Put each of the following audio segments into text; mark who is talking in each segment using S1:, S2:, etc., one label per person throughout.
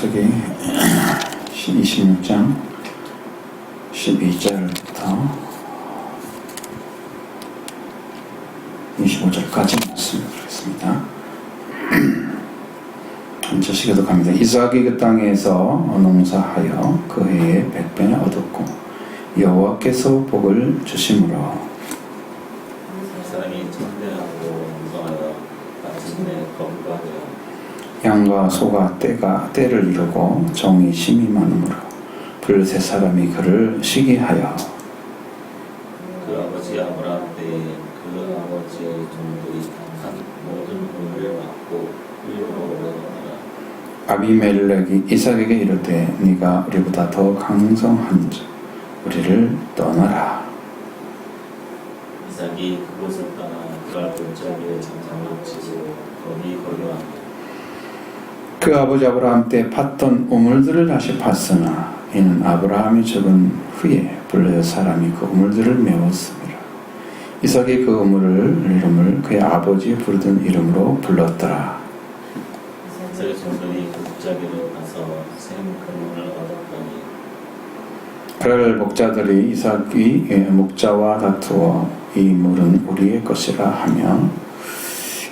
S1: 창세기 26장 12절부터 25절까지 말씀을 드리겠습니다. 전체 기도합니다. 이삭이 그 땅에서 농사하여 그 해에 100배나 얻었고 여호와께서 복을 주심으로
S2: 사람이 천대하고 무성하여 마침내 거부하여
S1: 양과 소가 때를 이루고 종이 심이 많으므로 블레셋 사람이 그를 시기하여
S2: 그 아버지 아브라함 때에 그 아버지의 종들이 한 모든 우물을 막고 일부러 얻어가라.
S1: 아비멜렉이 이삭에게 이르되 네가 우리보다 더 강성한즉 우리를 떠나라.
S2: 이삭이 그곳을 떠나 그랄 골짜기에 장상을 치고 거기 거류하며
S1: 그 아버지 아브라함 때 팠던 우물들을 다시 팠으나 이는 아브라함이 죽은 후에 블레셋 사람이 그 우물들을 메웠습니다. 이삭이 그 이름을 그의 아버지 부르던 이름으로 불렀더라.
S2: 이삭의 종들이 그 골짜기를 가서 샘 그물을 얻었더니
S1: 그럴 목자들이 이삭이 목자와 다투어 이 물은 우리의 것이라 하며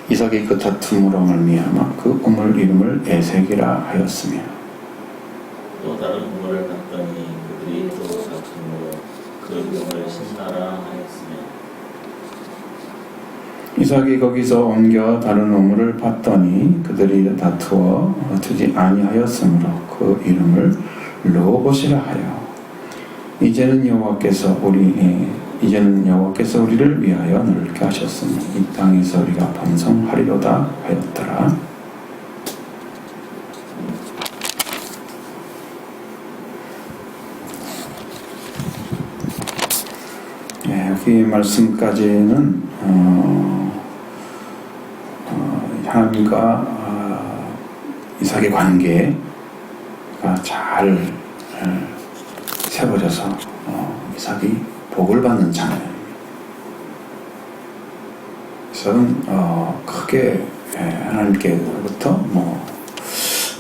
S1: 이삭이 그 다툼으로 말미암아 그 우물 이름을 에색이라 하였으며
S2: 또 다른 우물을 갔더니 그들이 또 다툼으로 그 이름을 신나라 하였으며
S1: 이삭이 거기서 옮겨 다른 우물을 팠더니 그들이 다투어 두지 아니하였으므로 그 이름을 르호봇이라 하여 이제는 여호와께서 우리를 위하여 넓게 하셨으니 이 땅에서 우리가 번성하리로다 하였더라. 네, 여기 말씀까지는 하나님과 이삭의 관계가 잘 세워져서 이삭이 복을 받는 장면입니다. 이삭은 크게 하나님께로부터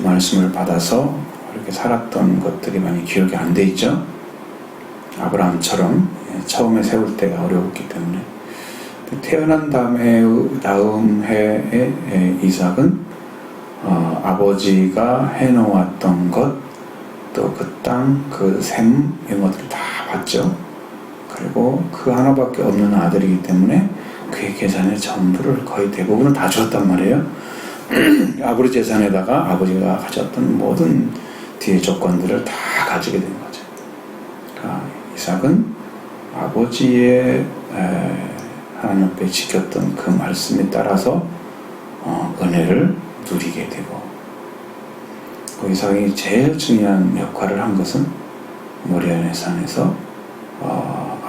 S1: 말씀을 받아서 이렇게 살았던 것들이 많이 기억이 안 돼 있죠. 아브라함처럼 처음에 세울 때가 어려웠기 때문에 태어난 다음 해에 이삭은 아버지가 해놓았던 것, 또 그 땅, 그 샘, 이런 것들을 다 봤죠. 그리고 그 하나밖에 없는 아들이기 때문에 그의 재산의 전부를 거의 대부분을 다 주었단 말이에요. 아버지 재산에다가 아버지가 가졌던 모든 뒤의 조건들을 다 가지게 된 거죠. 그러니까 이삭은 아버지의 하나님 앞에 지켰던 그 말씀에 따라서 은혜를 누리게 되고, 이삭이 제일 중요한 역할을 한 것은 모리아의 산에서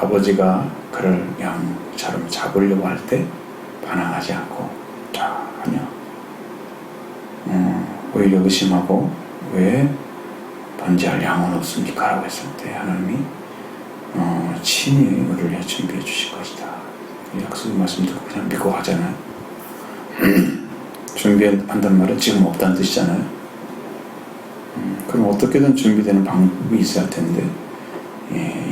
S1: 아버지가 그를 양처럼 잡으려고 할 때 반항하지 않고 전혀 오히려 의심하고 왜 번제할 양은 없습니까? 라고 했을 때 하나님이 친히 우리를 위해 준비해 주실 것이다. 약속 말씀 듣고 그냥 믿고 하잖아요. 준비한단 말은 지금 없다는 뜻이잖아요. 그럼 어떻게든 준비되는 방법이 있어야 할 텐데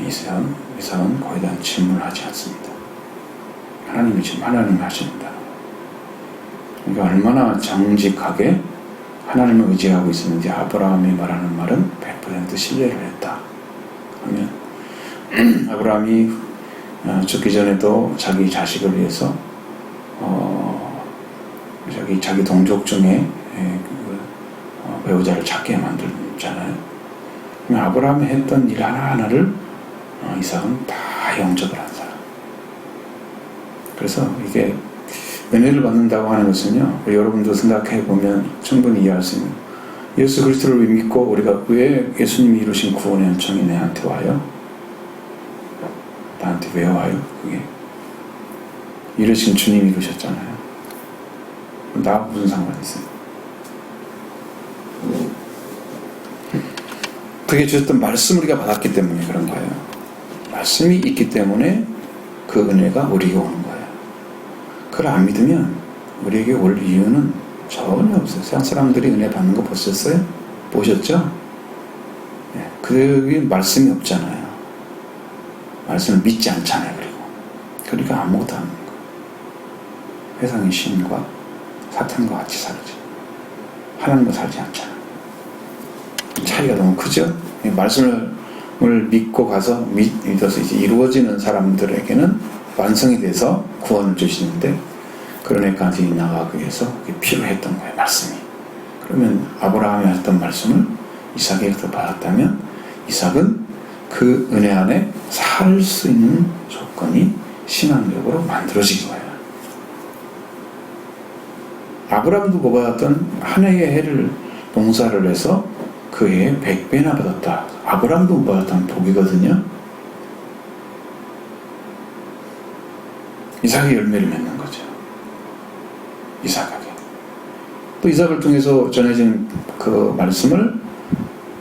S1: 이삭은 거기에 대한 질문을 하지 않습니다. 하나님이 지금 하나님이 하십니다. 그러니까 얼마나 정직하게 하나님을 의지하고 있었는지 아브라함이 말하는 말은 100% 신뢰를 했다 하면 아브라함이 죽기 전에도 자기 자식을 위해서 자기 동족 중에 배우자를 찾게 만들잖아요. 아브라함이 했던 일 하나하나를 이삭은 다 영접을 한 사람. 그래서 이게 은혜를 받는다고 하는 것은요, 여러분도 생각해 보면 충분히 이해할 수 있는, 예수 그리스도를 믿고 우리가 왜 예수님이 이루신 구원의 은총이 내한테 와요? 나한테 왜 와요? 그게 이루신 주님이 이루셨잖아요. 나하고 무슨 상관이 있어요? 그게 주셨던 말씀을 우리가 받았기 때문에 그런 거예요. 말씀이 있기 때문에 그 은혜가 우리에게 오는 거예요. 그걸 안 믿으면 우리에게 올 이유는 전혀 없어요. 세상 사람들이 은혜 받는 거 보셨어요? 보셨죠? 예, 그게 말씀이 없잖아요. 말씀을 믿지 않잖아요. 그러니까 아무것도 안 하는 거예요. 세상의 신과 사탄과 같이 살지. 하나님과 살지 않잖아요. 차이가 너무 크죠? 말씀을 믿고 가서 믿어서 이제 이루어지는 사람들에게는 완성이 돼서 구원을 주시는데 그런 애까지 나가기 위해서 그게 필요했던 거예요. 말씀이. 그러면 아브라함이 하셨던 말씀을 이삭에게서 받았다면 이삭은 그 은혜 안에 살 수 있는 조건이 신앙적으로 만들어지는 거예요. 아브라함도 못 받았던 한 해의 해를 농사를 해서 그 해에 100배나 받았다. 아브라함도 못 받았던 복이거든요. 이삭의 열매를 맺는 거죠. 이삭에게. 또 이삭을 통해서 전해진 그 말씀을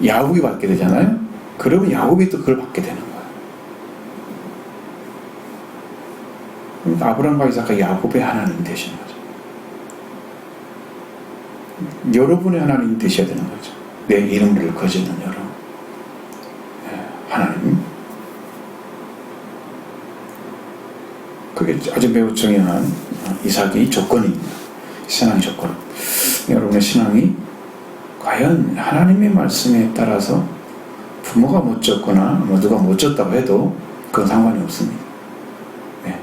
S1: 야곱이 받게 되잖아요. 그러면 야곱이 또 그걸 받게 되는 거예요. 그러니까 아브라함과 이삭과 야곱의 하나님 되시는 거죠. 여러분의 하나님 되셔야 되는 거죠. 내 이름을 거지는 여러분. 하나님. 그게 아주 매우 중요한 이삭의 조건입니다. 신앙의 조건. 여러분의 신앙이 과연 하나님의 말씀에 따라서 부모가 못 줬거나 누가 못 줬다고 해도 그건 상관이 없습니다. 네.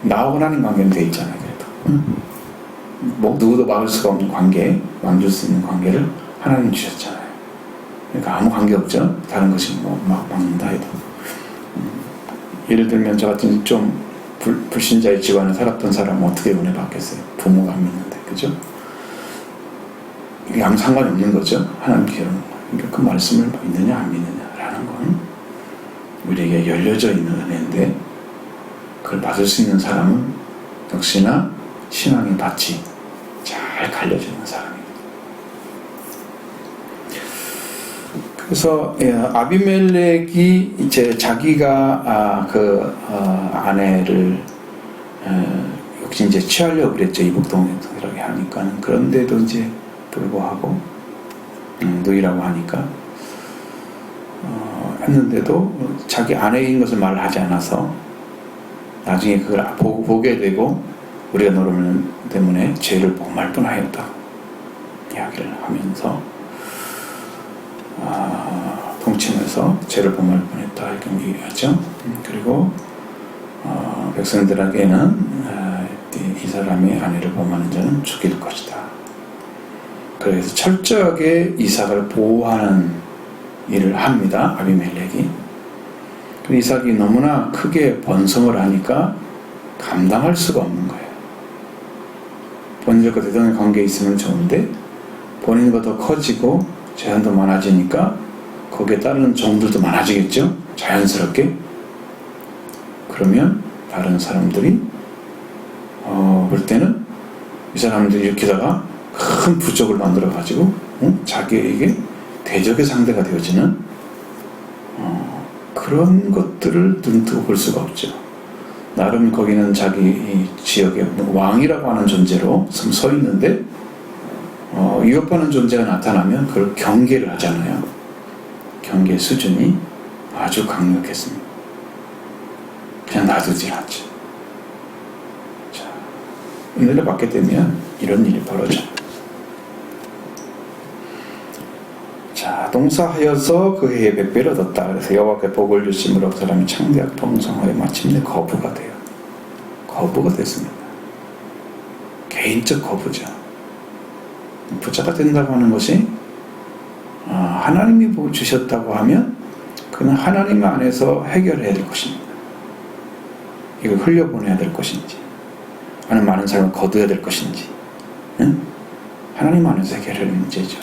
S1: 나하고 하나님 관계는 돼 있잖아요. 그래도. 뭐 누구도 막을 수가 없는 관계, 만들 수 있는 관계를 하나님 주셨잖아요. 그러니까 아무 관계 없죠. 다른 것이 뭐 막 막는다 해도. 예를 들면 저 같은 좀 불신자의 집안에 살았던 사람은 어떻게 은혜 받겠어요? 부모가 안 믿는데, 그죠? 이게 아무 상관이 없는 거죠. 하나님께 그러니까 그 말씀을 믿느냐 안 믿느냐라는 건 우리에게 열려져 있는 은혜인데 그걸 받을 수 있는 사람은 역시나 신앙의 밭이 잘 갈려져 있는 사람입니다. 그래서 아비멜렉이 이제 자기가 아내를 역시 이제 취하려고 그랬죠. 이북동이라고 하니까는. 그런데도 이제 불구하고 누이라고 하니까 했는데도 자기 아내인 것을 말을 하지 않아서 나중에 그걸 보게 되고 우리가 노름 때문에 죄를 범할 뻔하였다 이야기를 하면서 동침해서 죄를 범할 뻔했다 이렇게 얘기하죠. 그리고 백성들에게는 이 사람이 아내를 범하는 자는 죽일 것이다. 그래서 철저하게 이삭을 보호하는 일을 합니다. 아비멜렉이. 이삭이 너무나 크게 번성을 하니까 감당할 수가 없는 거예요. 본인과 대단한 관계에 있으면 좋은데 본인과 더 커지고 제한도 많아지니까 거기에 따르는 종들도 많아지겠죠. 자연스럽게. 그러면 다른 사람들이 볼 때는 이 사람들이 일으키다가 큰 부족을 만들어 가지고 자기에게 대적의 상대가 되어지는 그런 것들을 눈뜨고 볼 수가 없죠. 나름 거기는 자기 지역의 왕이라고 하는 존재로 서 있는데 위협하는 존재가 나타나면 그걸 경계를 하잖아요. 경계 수준이 아주 강력했습니다. 그냥 놔두질 않죠. 자, 은혜를 받게 되면 이런 일이 벌어져요. 자, 동사하여서 그 해에 100배를 얻었다. 그래서 여호와께 복을 주심으로 그 사람이 창대하고 풍성하여 마침내 거부가 돼요. 거부가 됐습니다. 개인적 거부죠. 부자가 된다고 하는 것이 하나님이 주셨다고 하면 그는 하나님 안에서 해결해야 될 것입니다. 이걸 흘려보내야 될 것인지 아니면 많은 사람을 거둬야 될 것인지 응? 하나님 안에서 해결할 문제죠.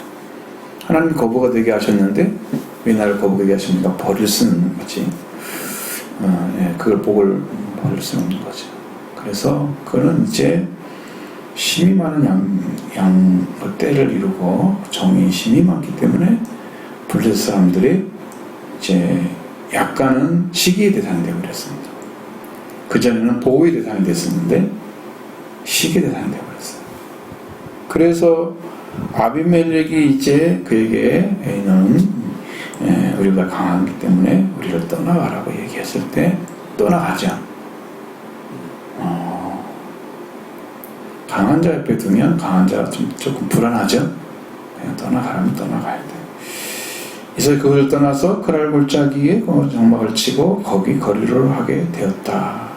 S1: 하나님이 거부가 되게 하셨는데 왜 나를 거부되게 하십니까? 버릴 수는 없는 거지. 그걸 복을 버릴 수는 없는 거죠. 그래서 그는 이제 힘이 많은 때를 이루고 정이 힘이 많기 때문에 블레셋 사람들이 이제 약간은 시기의 대상이 되어버렸습니다. 그전에는 보호의 대상이 됐었는데 시기의 대상이 되어버렸어요. 그래서 아비멜렉이 이제 그에게 너는 우리가 강하기 때문에 우리를 떠나가라고 얘기했을 때 떠나가죠. 강한 자 옆에 두면 강한 자가 조금 불안하죠. 그냥 떠나가라면 떠나가야 돼. 그래서 그걸 떠나서 그랄 골짜기에 장막을 치고 거기 거리를 하게 되었다.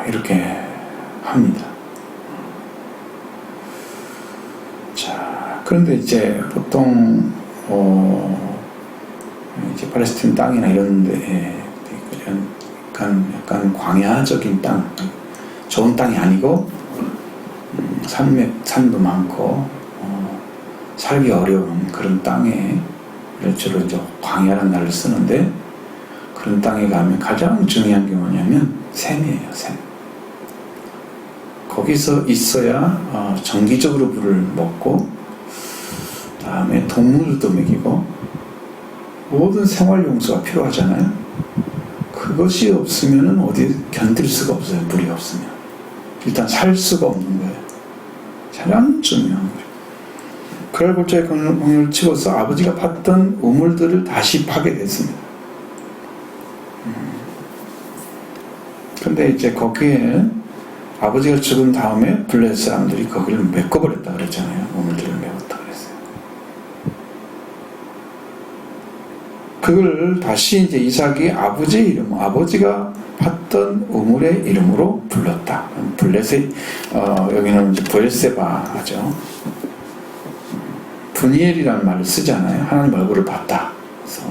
S1: 이렇게 합니다. 자, 그런데 이제 보통 이제 팔레스타인 땅이나 이런데 약간 광야적인 땅, 좋은 땅이 아니고 산도 많고 살기 어려운 그런 땅에 주로 이제 광야라는 말을 쓰는데 그런 땅에 가면 가장 중요한 게 뭐냐면 샘이에요. 샘. 거기서 있어야 정기적으로 물을 먹고 다음에 동물도 먹이고 모든 생활용수가 필요하잖아요. 그것이 없으면 어디 견딜 수가 없어요. 물이 없으면. 일단 살 수가 없는 거예요. 가장 중요한 거예요. 그럴 골짜기 공을 치고서 아버지가 팠던 우물들을 다시 파게 됐습니다. 근데 이제 거기에 아버지가 죽은 다음에 블레셋 사람들이 거기를 메꿔버렸다 그랬잖아요. 우물들을 메웠다 그랬어요. 그걸 다시 이제 이삭이 아버지의 이름, 아버지가 팠던 우물의 이름으로 불렀다. 블레셋, 여기는 이제 브엘세바 하죠. 분이엘이라는 말을 쓰잖아요. 하나님 얼굴을 봤다. 그래서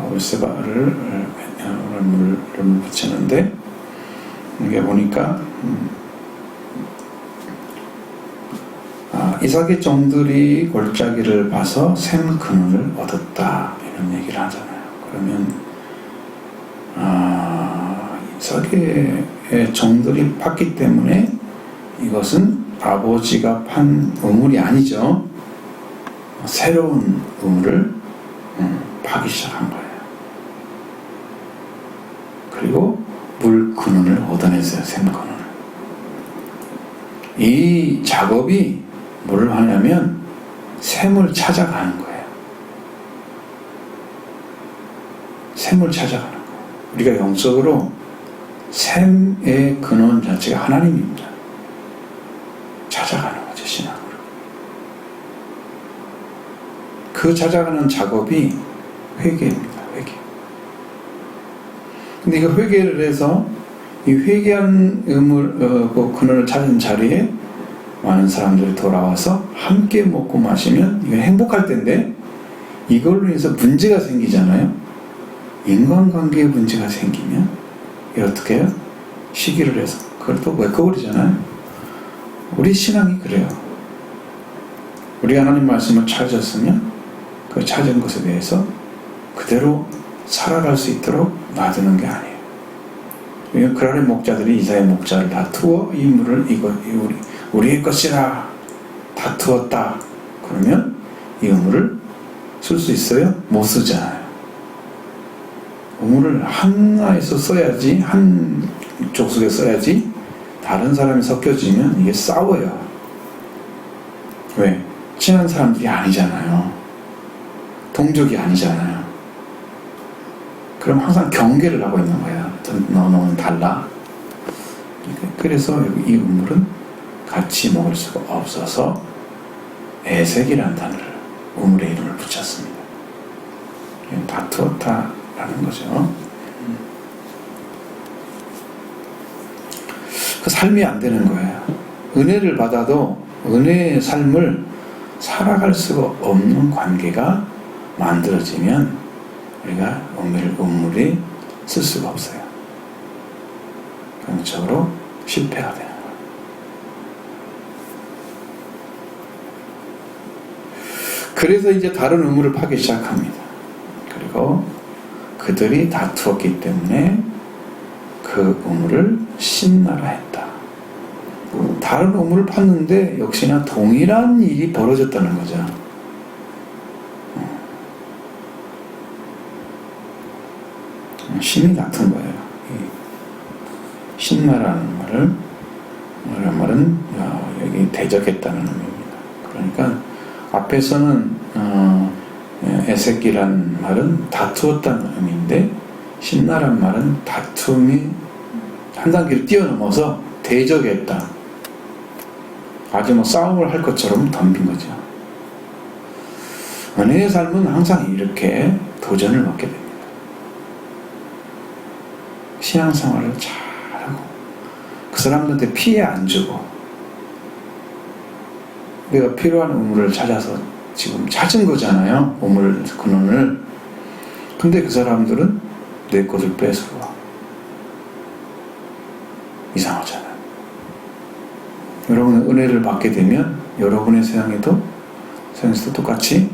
S1: 브엘세바를 이름을 붙이는데 이게 보니까 이삭의 종들이 골짜기를 봐서 샘 근원을 얻었다 이런 얘기를 하잖아요. 그러면 이삭의 종들이 팠기 때문에 이것은 아버지가 판 우물이 아니죠. 새로운 우물을 파기 시작한 거예요. 그리고 물 근원을 얻어냈어요. 샘 근원을. 이 작업이 뭘 하냐면 샘을 찾아가는 거예요. 샘을 찾아가는 거예요. 우리가 영적으로 샘의 근원 자체가 하나님입니다. 찾아가는 거죠. 신앙으로. 그 찾아가는 작업이 회개입니다. 회개. 근데 이거 회개를 해서 이 회개한 그 근원을 찾은 자리에 많은 사람들이 돌아와서 함께 먹고 마시면 이건 행복할 텐데 이걸로 인해서 문제가 생기잖아요. 인간관계에 문제가 생기면 이게 어떻게 해요? 시기를 해서 그걸 또 메꿔버리잖아요. 우리 신앙이 그래요. 우리 하나님 말씀을 찾았으면 그 찾은 것에 대해서 그대로 살아갈 수 있도록 놔두는 게 아니에요. 그랄의 목자들이 이사의 목자를 다투어 이 물을 우리의 것이라 다투었다. 그러면 이 우물을 쓸 수 있어요? 못 쓰잖아요. 우물을 하나에서 써야지, 한 족속에 써야지 다른 사람이 섞여지면 이게 싸워요. 왜? 친한 사람들이 아니잖아요. 동족이 아니잖아요. 그럼 항상 경계를 하고 있는 거야. 너는 달라. 그래서 이 우물은 같이 먹을 수가 없어서 에색이라는 단어를 우물의 이름을 붙였습니다. 다투었다라는 거죠. 그 삶이 안 되는 거예요. 은혜를 받아도 은혜의 삶을 살아갈 수가 없는 관계가 만들어지면 우리가 우물이 쓸 수가 없어요. 영적으로 실패가 되는 거예요. 그래서 이제 다른 우물을 파기 시작합니다. 그리고 그들이 다투었기 때문에 그 우물을 신나라 했다. 다른 우물을 팠는데 역시나 동일한 일이 벌어졌다는 거죠. 신이 같은 거예요. 신나라는 말을 말을. 이런 말은 여기 대적했다는 의미입니다. 그러니까 앞에서는 에세키란 말은 다투었다는 의미인데 신나란 말은 다툼이 한 단계를 뛰어넘어서 대적했다. 아주 뭐 싸움을 할 것처럼 덤빈 거죠. 은혜의 삶은 항상 이렇게 도전을 받게 됩니다. 신앙생활을 잘하고 그 사람들한테 피해 안 주고 내가 필요한 우물을 찾아서 지금 찾은 거잖아요. 우물 근원을. 근데 그 사람들은 내 것을 뺏어와. 이상하잖아요. 여러분은 은혜를 받게 되면 여러분의 세상에서도 똑같이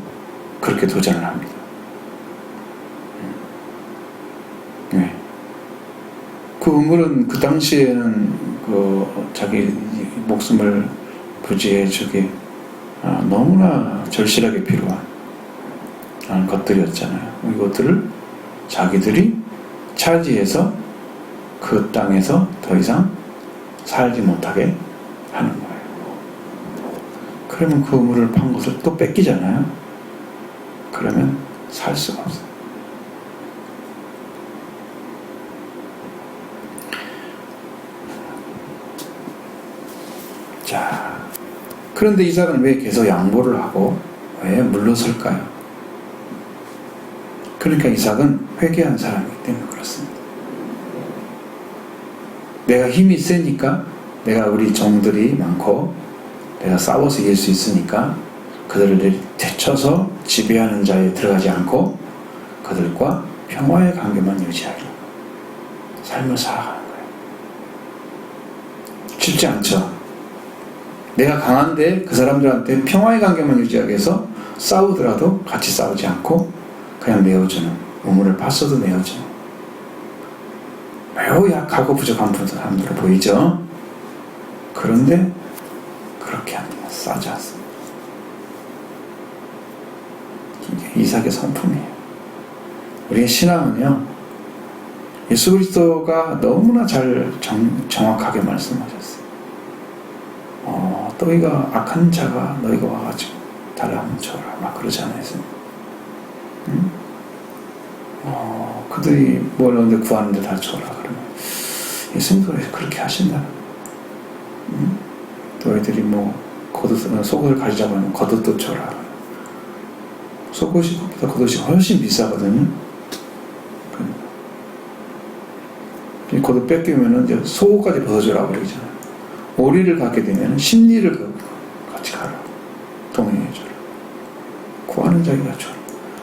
S1: 그렇게 도전을 합니다. 네. 그 우물은 그 당시에는 자기 목숨을 부지해주기 너무나 절실하게 필요한 것들이었잖아요. 이것들을 자기들이 차지해서 그 땅에서 더 이상 살지 못하게 하는 거예요. 그러면 그 우물을 판 것을 또 뺏기잖아요. 그러면 살 수가 없어요. 자, 그런데 이삭은 왜 계속 양보를 하고 왜 물러설까요? 그러니까 이삭은 회개한 사람이기 때문에 그렇습니다. 내가 힘이 세니까, 내가 우리 종들이 많고 내가 싸워서 이길 수 있으니까 그들을 대쳐서 지배하는 자에 들어가지 않고 그들과 평화의 관계만 유지하기로 삶을 살아가는 거예요. 쉽지 않죠. 내가 강한데 그 사람들한테 평화의 관계만 유지하기 위해서 싸우더라도 같이 싸우지 않고 그냥 내어주는, 우물을 팠어도 내어주는, 매우 약하고 부족한 사람들로 보이죠. 그런데 그렇게 합니다. 싸지 않습니다. 이게 이삭의 성품이에요. 우리의 신앙은요, 예수 그리스도가 너무나 잘 정확하게 말씀하셨어요. 너희가 악한 자가 너희가 와가지고 달라면 줘라, 막 그러잖아요. 응? 그들이 뭘 얻는데 구하는데 다 줘라 그러면 예수님도 그렇게 하신다. 응? 너희들이 뭐 속옷을 가지자고 하면 겉옷도 줘라. 속옷이 겉옷이 훨씬 비싸거든요. 겉옷 뺏기면은 이제 속옷까지 벗어주라고 그러잖아요. 오리를 갖게 되면 심리를 같이 가라. 동행해줘라. 구하는 자에게 줘라.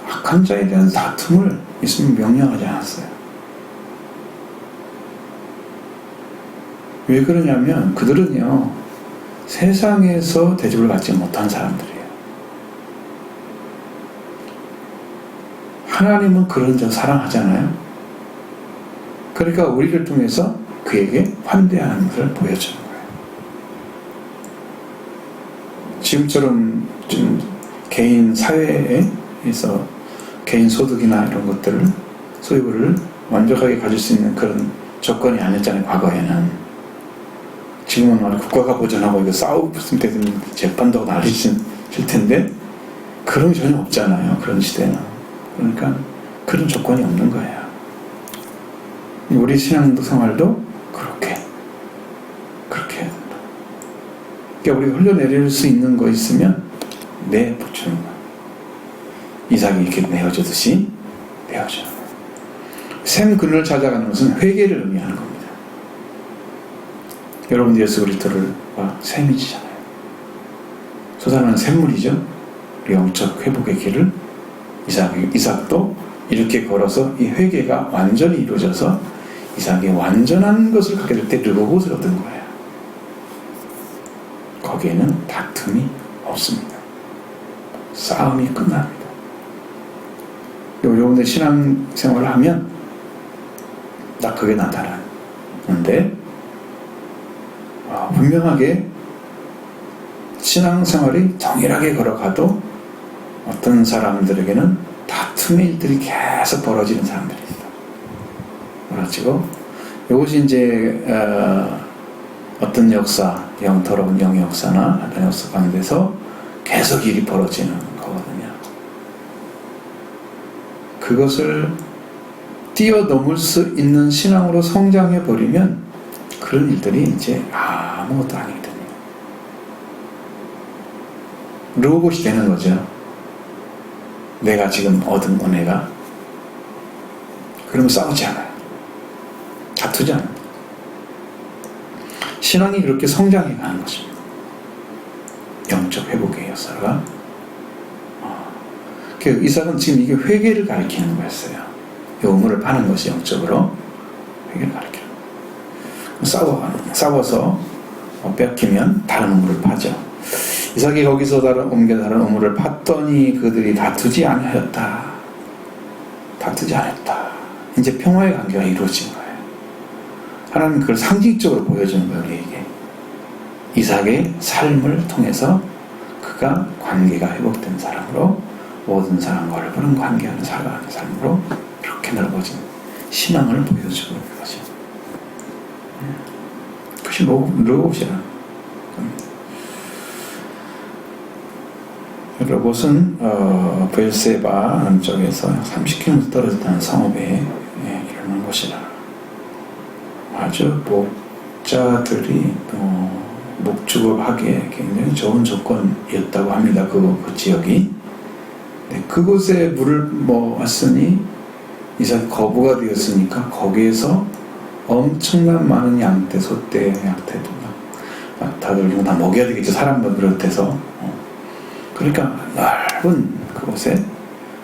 S1: 악한 자에 대한 다툼을 예수님이 명령하지 않았어요. 왜 그러냐면 그들은요, 세상에서 대접을 받지 못한 사람들이에요. 하나님은 그런 자 사랑하잖아요. 그러니까 우리를 통해서 그에게 환대하는 것을 보여주는 거예요. 지금처럼 좀 개인 사회에서 개인 소득이나 이런 것들을, 소유를 완벽하게 가질 수 있는 그런 조건이 아니었잖아요, 과거에는. 지금은 국가가 보전하고 이거 싸우면 되든 재판도 난리칠 텐데, 그런 게 전혀 없잖아요, 그런 시대는. 그러니까 그런 조건이 없는 거예요. 우리 신앙생활도 그렇게 해야 된다. 그러니까 우리가 흘러내릴 수 있는 거 있으면 내붙이는 거예요. 이삭이 이렇게 내어주듯이 내어주는 거예요. 샘 근을 찾아가는 것은 회개를 의미하는 겁니다. 여러분 예수 그리스도를 샘이시잖아요. 솟아나는 샘물이죠. 우리 영적 회복의 길을 이삭도 이렇게 걸어서 이 회개가 완전히 이루어져서 이삭이 완전한 것을 갖게 될 때 르호봇을 얻은 거예요. 거기에는 다툼이 없습니다. 싸움이 끝납니다. 여러분들 신앙생활을 하면 딱 그게 나타나는데, 분명하게 신앙생활이 정밀하게 걸어가도 어떤 사람들에게는 다툼의 일들이 계속 벌어지는 사람들이 있다. 그래가지고 이것이 이제 어떤 역사, 더러운 영의 역사나 어떤 역사 가운데서 계속 일이 벌어지는 거거든요. 그것을 뛰어넘을 수 있는 신앙으로 성장해버리면 그런 일들이 이제 아무것도 아니게 됩니다. 로봇이 되는 거죠. 내가 지금 얻은 은혜가. 그러면 싸우지 않아요. 다투지 않아요. 신앙이 그렇게 성장해 가는 것입니다. 영적 회복의 역사가. 이삭은 지금 이게 회개를 가리키는 거였어요. 이 우물을 파는 것이 영적으로 회개를 가리키는 거예요. 싸워서 뺏기면 다른 우물을 파죠. 이삭이 거기서 옮겨 다른 우물을 팠더니 그들이 다투지 않았다. 이제 평화의 관계가 이루어진 거예요. 하나님 그걸 상징적으로 보여주는 거예요, 우리에게. 이삭의 삶을 통해서 그가 관계가 회복된 사람으로, 모든 사람과 올바른 관계하는 살아가는 삶으로 이렇게 넓어진 신앙을 보여주고 있는 거죠. 그것이 로봇이라는 겁니다. 로봇은 브엘세바 쪽에서 30km 떨어졌다는 성읍에 이르는 곳이라. 아주 목자들이 목축을 하기에 굉장히 좋은 조건이었다고 합니다. 그 지역이. 네, 그곳에 물을 왔으니 이삭이 거부가 되었으니까 거기에서 엄청난 많은 양떼, 소떼, 약떼도 다들 다 먹여야 되겠죠. 사람들 비롯해서. 그러니까 넓은 그곳에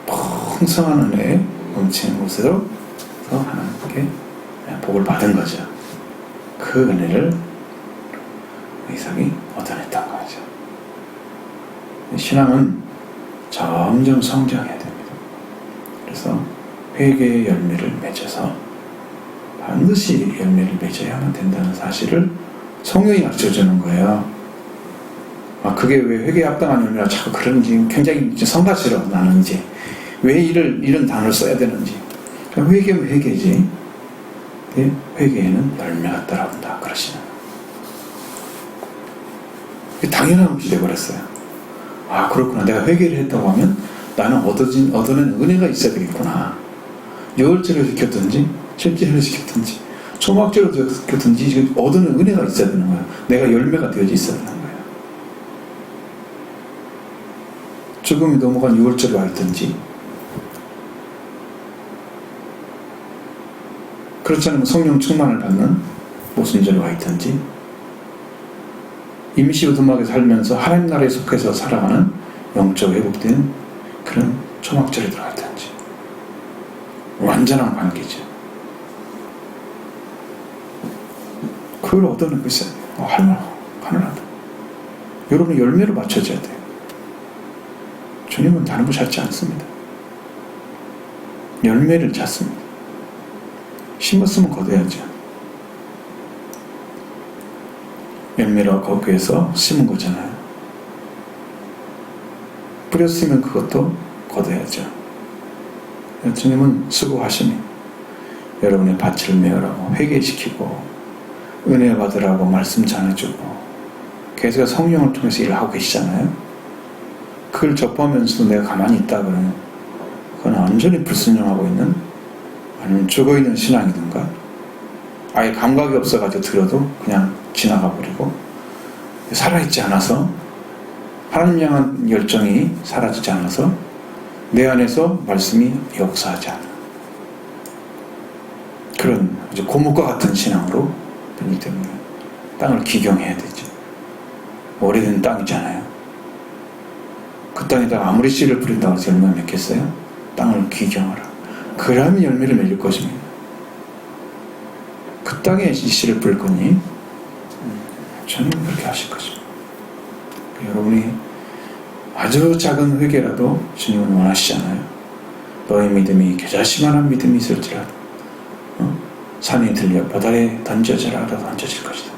S1: 풍성한 은혜에 넘치는 곳으로 하나님께 복을 받은 거죠. 그 은혜를 이삭이 얻어냈던 거죠. 신앙은 점점 성장해야 됩니다. 그래서 회개의 열매를 맺어서 반드시 열매를 맺어야만 된다는 사실을 성경이 가르쳐주는 거예요. 그게 왜 회개에 합당한 열매라 자꾸 그런지 굉장히 성가시러 나는 이제 왜 이런 단어를 써야 되는지. 회개면 회개지. 회개에는 열매가 따라온다 그러시는 거예요. 당연한 것이 되어버렸어요. 그렇구나. 내가 회개를 했다고 하면 나는 얻어낸 은혜가 있어야 되겠구나. 유월절을 지켰든지 실제를 지켰든지 초막절을 지켰든지 얻어낸 은혜가 있어야 되는 거예요. 내가 열매가 되어져 있어야 되는 거예요. 죽음이 넘어간 유월절이 와 있든지 그렇지 않으면 성령 충만을 받는 모순절이 와 있든지 임시 오두막에 살면서 하나님 나라에 속해서 살아가는 영적 회복된 그런 초막절에 들어갔든지 완전한 관계죠. 그걸 얻어내고 있어야 돼요. 하늘하다. 여러분이 열매를 맞춰줘야 돼요. 주님은 다른 거 찾지 않습니다. 열매를 찾습니다. 심었으면 거둬야죠. 열매를 걷기 위해서 심은 거잖아요. 뿌렸으면 그것도 거둬야죠. 주님은 수고하시니 여러분의 밭을 메우라고 회개시키고 은혜 받으라고 말씀 전해주고 계속 성령을 통해서 일을 하고 계시잖아요. 그걸 접하면서도 내가 가만히 있다 그러면 그건 완전히 불순종하고 있는 아니면 죽어있는 신앙이든가 아예 감각이 없어가지고 들어도 그냥 지나가 버리고 살아있지 않아서 하나님 향한 열정이 사라지지 않아서 내 안에서 말씀이 역사하지 않아 그런 아주 고목과 같은 신앙으로 되기 때문에 땅을 기경해야 되죠. 오래된 땅이잖아요. 그 땅에다가 아무리 씨를 뿌린다고 해서 열매 맺겠어요? 땅을 기경하라. 그러면 열매를 맺을 것입니다. 그 땅에 씨를 뿌릴 거니 주님은 그렇게 하실 것입니다. 여러분이 아주 작은 회개라도 주님은 원하시잖아요. 너의 믿음이 겨자씨만한 믿음이 있을지라도 산에 들려 바다에 던져져라도 던져질 것이다.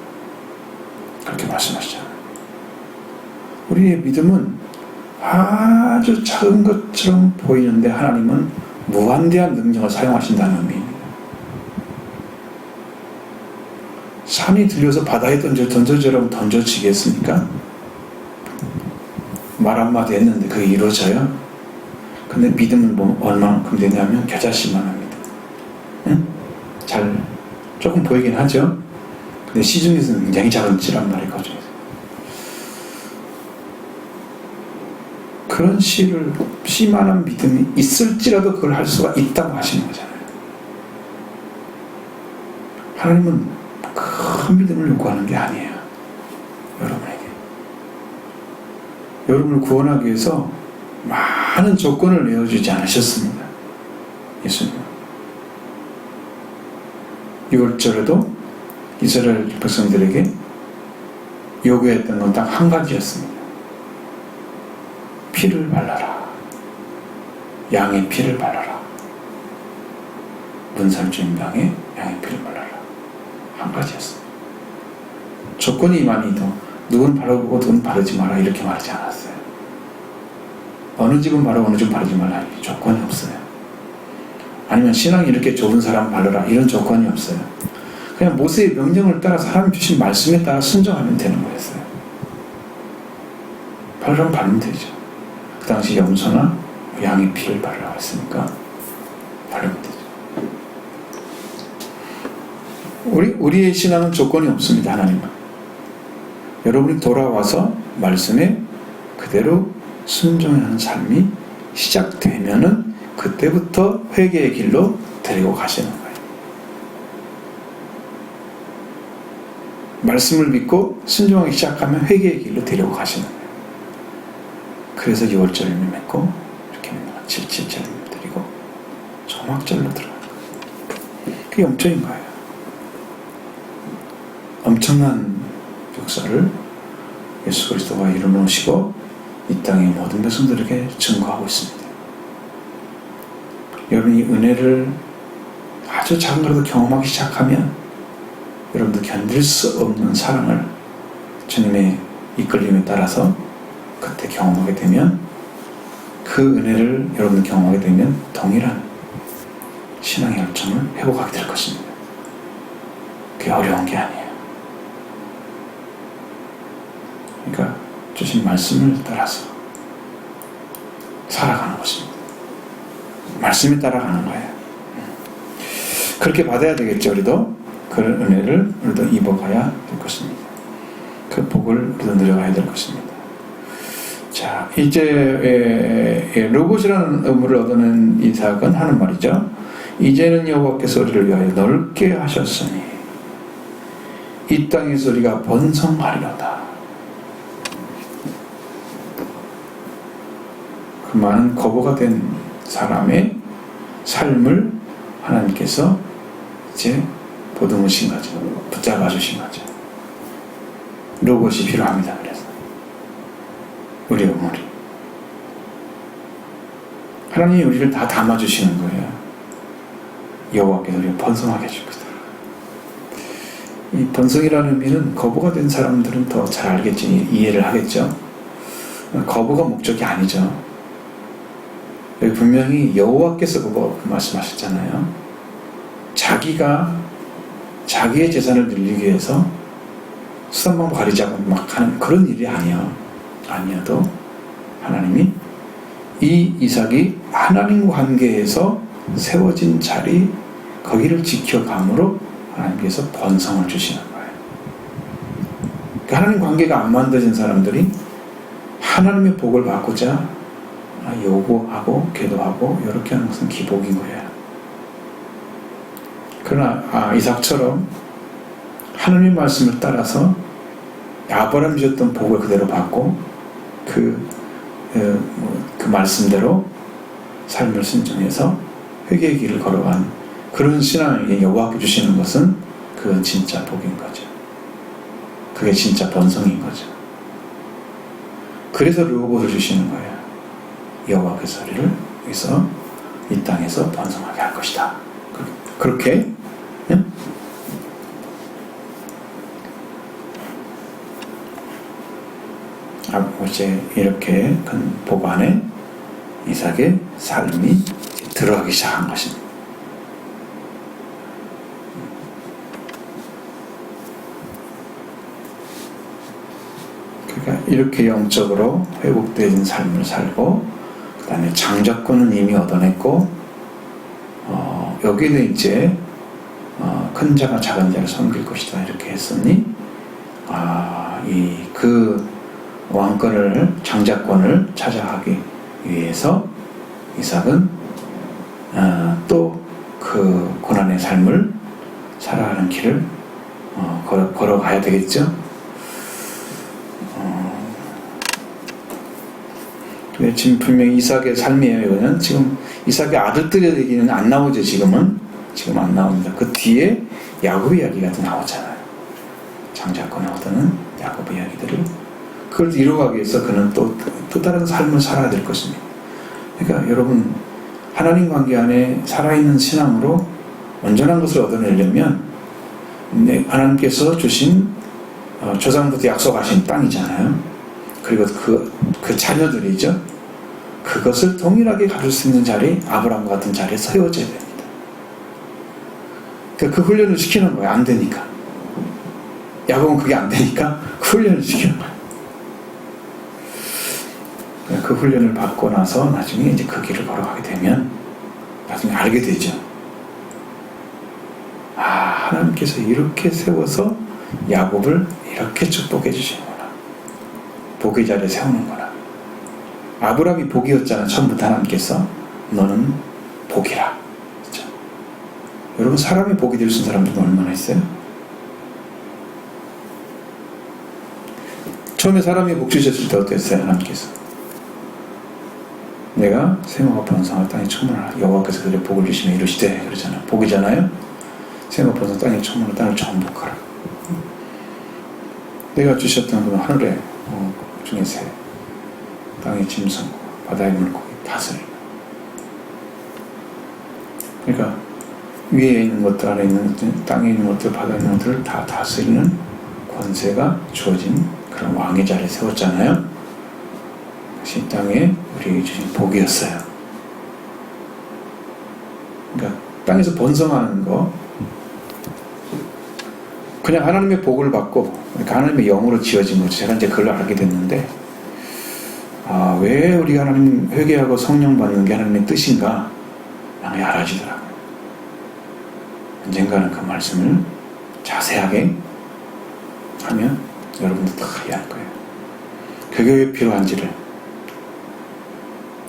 S1: 그렇게 말씀하시잖아요. 우리의 믿음은 아주 작은 것처럼 보이는데 하나님은 무한대한 능력을 사용하신다는 의미입니다. 산이 들려서 바다에 던져주라고 던져지겠습니까? 말 한마디 했는데 그게 이루어져요? 근데 믿음은 뭐 얼마만큼 되냐면 겨자씨만 합니다. 응? 잘 조금 보이긴 하죠? 근데 시중에서는 굉장히 작은 씨란 말이 거죠. 그런 씨만한 믿음이 있을지라도 그걸 할 수가 있다고 하시는 거잖아요. 하나님은 큰 믿음을 요구하는 게 아니에요. 여러분에게. 여러분을 구원하기 위해서 많은 조건을 내어주지 않으셨습니다. 예수님은. 6월절에도 이스라엘 백성들에게 요구했던 건 딱 한 가지였습니다. 피를 발라라. 양의 피를 발라라. 문설주인당에 양의 피를 발라라. 한 가지였습니다. 조건이 많이도 누군 바르고 누군 바르지 마라 이렇게 말하지 않았어요. 어느 집은 바르고 어느 집은 바르지 말라 이렇게 조건이 없어요. 아니면 신앙이 이렇게 좁은 사람 바르라 이런 조건이 없어요. 그냥 모세의 명령을 따라 하나님 주신 말씀에 따라 순종하면 되는 거였어요. 바르면 바르면 되죠. 그 당시 염소나 양의 피를 바르라고 했으니까 바르면 되죠. 우리의 신앙은 조건이 없습니다. 하나님은. 여러분이 돌아와서 말씀에 그대로 순종하는 삶이 시작되면은 그때부터 회개의 길로 데리고 가시는 거예요. 말씀을 믿고 순종하기 시작하면 회개의 길로 데리고 가시는 거예요. 그래서 6월절을 맺고 이렇게 7.7절을 드리고 조막절로 들어가는 거예요. 그게 영적인 거예요. 엄청난 역사를 예수 그리스도가 이루어놓으시고 이 땅의 모든 백성들에게 증거하고 있습니다. 여러분이 은혜를 아주 작은 거라도 경험하기 시작하면 여러분도 견딜 수 없는 사랑을 주님의 이끌림에 따라서 그때 경험하게 되면 그 은혜를 여러분 경험하게 되면 동일한 신앙의 열정을 회복하게 될 것입니다. 그게 어려운 게 아니에요. 그러니까 주신 말씀을 따라서 살아가는 것입니다. 말씀에 따라가는 거예요. 그렇게 받아야 되겠죠. 우리도 그런 은혜를 우리도 입어가야 될 것입니다. 그 복을 우리도 누려가야 될 것입니다. 자, 이제 로봇이라는 의무를 얻어낸 이삭은 하는 말이죠. 이제는 여호와께서 우리를 위하여 넓게 하셨으니 이 땅에서 우리가 번성하리로다. 그 많은 거부가 된 사람의 삶을 하나님께서 이제 보듬으신 거죠. 붙잡아 주신 거죠. 로봇이 필요합니다. 그래서 우리 어머니 하나님이 우리를 다 담아주시는 거예요. 여호와께서 우리를 번성하게 해줄 거다. 이 번성이라는 의미는 거부가 된 사람들은 더 잘 알겠지, 이해를 하겠죠. 거부가 목적이 아니죠. 여기 분명히 여호와께서 그거 말씀하셨잖아요. 자기가 자기의 재산을 늘리기 위해서 수단방법 가리자고 막 하는 그런 일이 아니어도 하나님이 이 이삭이 하나님 관계에서 세워진 자리 거기를 지켜감으로 하나님께서 번성을 주시는 거예요. 그러니까 하나님 관계가 안 만들어진 사람들이 하나님의 복을 받고자 요구하고 기도하고 이렇게 하는 것은 기복인 거예요. 그러나 이삭처럼 하나님의 말씀을 따라서 아브라함이 줬던 복을 그대로 받고 그 말씀대로 삶을 순종해서 회개의 길을 걸어간 그런 신앙에게 여호와께 주시는 것은 그건 진짜 복인 거죠. 그게 진짜 번성인 거죠. 그래서 르호봇을 주시는 거예요. 여호와께서 우리를 여기서 이 땅에서 번성하게 할 것이다. 그렇게 이제 이렇게 큰 복 안에 이삭의 삶이 들어가기 시작한 것입니다. 이렇게 영적으로 회복된 삶을 살고, 그 다음에 장자권은 이미 얻어냈고, 여기는 이제 큰 자가 작은 자를 섬길 것이다 이렇게 했으니, 그 왕권을, 장자권을 차지하기 위해서 이삭은 또 그 고난의 삶을 살아가는 길을 걸어가야 되겠죠. 지금 분명히 이삭의 삶이에요. 이거는 지금 이삭의 아들들의 얘기는 안 나오죠. 지금 안 나옵니다. 그 뒤에 야곱 이야기가 또 나오잖아요. 장자권을 얻는 야곱 이야기들을, 그걸 이루어가기 위해서 그는 또 다른 삶을 살아야 될 것입니다. 그러니까 여러분, 하나님 관계 안에 살아있는 신앙으로 온전한 것을 얻어내려면 하나님께서 주신 조상부터 약속하신 땅이잖아요. 그리고 그 자녀들이죠. 그것을 동일하게 가질 수 있는 자리, 아브라함 같은 자리에 세워져야 됩니다. 그러니까 그 훈련을 시키는 거예요. 안 되니까. 야곱은 그게 안 되니까 그 훈련을 시키는 거예요. 그 훈련을 받고 나서 나중에 이제 그 길을 걸어가게 되면 나중에 알게 되죠. 하나님께서 이렇게 세워서 야곱을 이렇게 축복해 주시는구나. 복의 자리에 세우는구나. 아브라함이 복이었잖아. 처음부터 하나님께서 너는 복이라. 그렇죠? 여러분, 사람이 복이 될 수 있는 사람들은 얼마나 있어요? 처음에 사람이 복 주셨을 때 어땠어요? 하나님께서 내가 세모가 번성할 땅에 충만하라. 여호와께서 그들의 복을 주시며 이루시되, 그러잖아요. 복이잖아요. 세모가 번성 땅에 충만한 땅을 정복하라. 내가 주셨던 그 하늘의 중에 새, 땅의 짐승, 바다의 물고기 다스리라. 그러니까 위에 있는 것들, 아래에 있는 것들, 땅에 있는 것들, 바다에 있는 것들을 다 다스리는 권세가 주어진 그런 왕의 자리에 세웠잖아요. 이 땅에 우리에게 주신 복이었어요. 그러니까 땅에서 번성하는 거, 그냥 하나님의 복을 받고, 그러니까 하나님의 영으로 지어진 거죠. 제가 이제 그걸 알게 됐는데, 왜 우리가 하나님 회개하고 성령 받는 게 하나님의 뜻인가? 나중에 알아지더라고요. 언젠가는 그 말씀을 자세하게 하면 여러분도 다 이해할 거예요. 그게 왜 필요한지를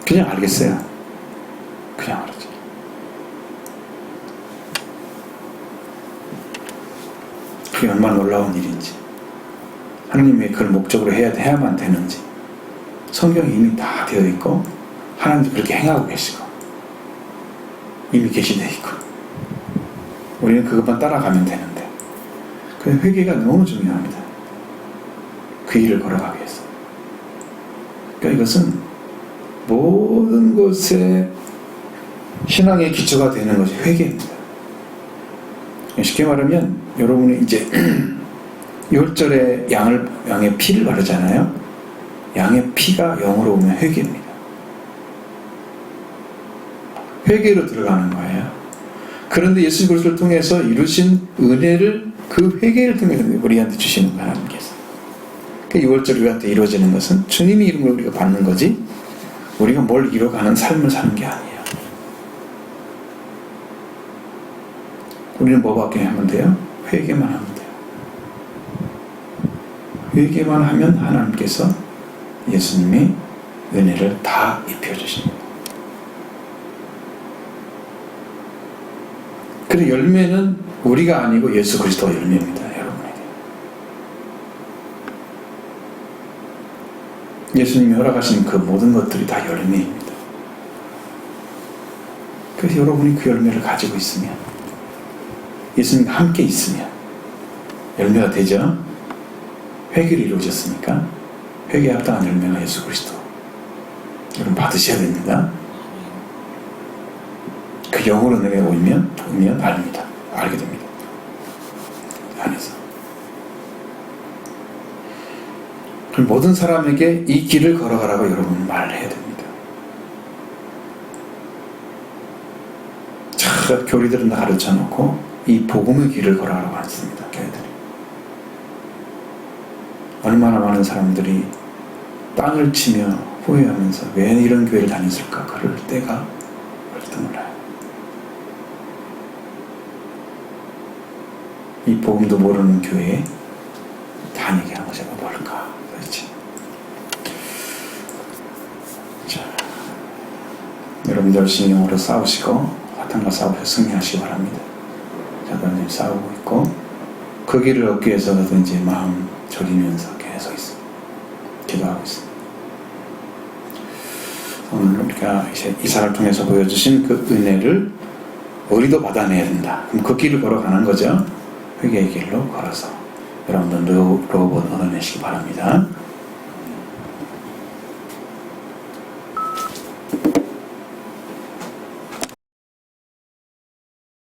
S1: 그냥 알겠어요. 그냥 알았지. 그게 얼마나 놀라운 일인지, 하나님이 왜 그걸 목적으로 해야만 되는지, 성경이 이미 다 되어 있고 하나님도 그렇게 행하고 계시고 이미 계시되어 있고, 우리는 그것만 따라가면 되는데, 그 회개가 너무 중요합니다. 그 일을 걸어가기 위해서. 그러니까 이것은 모든 것에 신앙의 기초가 되는 것이 회개입니다. 쉽게 말하면 여러분이 이제 6절에 양의 피를 바르잖아요. 양의 피가 영으로 오면 회개입니다. 회개로 들어가는 거예요. 그런데 예수 그리스도를 통해서 이루신 은혜를 그 회개를 통해서 우리한테 주시는 거예요. 하나님께서. 그 6월절 우리한테 이루어지는 것은 주님이 이룬 걸 우리가 받는 거지, 우리가 뭘 이뤄가는 삶을 사는 게 아니에요. 우리는 뭐밖에 하면 돼요? 회개만 하면 돼요. 회개만 하면 하나님께서 예수님의 은혜를 다 입혀주십니다. 그리고 열매는 우리가 아니고 예수 그리스도가 열매입니다. 여러분에게. 예수님이 허락하신 그 모든 것들이 다 열매입니다. 그래서 여러분이 그 열매를 가지고 있으면, 예수님과 함께 있으면 열매가 되죠. 회개를 이루어졌으니까 회개에 합당한 열매가 예수 그리스도. 여러분 받으셔야 됩니다. 그 영으로 내게 오면 압니다. 알게 됩니다. 안에서. 그럼 모든 사람에게 이 길을 걸어가라고 여러분은 말해야 됩니다. 자, 교리들은 다 가르쳐 놓고 이 복음의 길을 걸어가라고 했습니다. 교회들이. 얼마나 많은 사람들이 땅을 치며 후회하면서 왜 이런 교회를 다녔을까 그럴 때가 올지도 몰라요. 이 복음도 모르는 교회에 다니게 한 것이 뭘까 도대체. 자, 여러분들 열심히 영으로 싸우시고 사탄과 싸우셔서 승리하시기 바랍니다. 저도 지금 싸우고 있고 그 길을 얻기 위해서든지 마음 졸이면서 계속 있습니다. 기도하고 있습니다. 오늘 우리가 이사를 통해서 보여주신 그 은혜를 우리도 받아내야 된다. 그럼 그 길을 걸어가는 거죠. 회개의 길로 걸어서 여러분들 로봇 얻어내시기 바랍니다.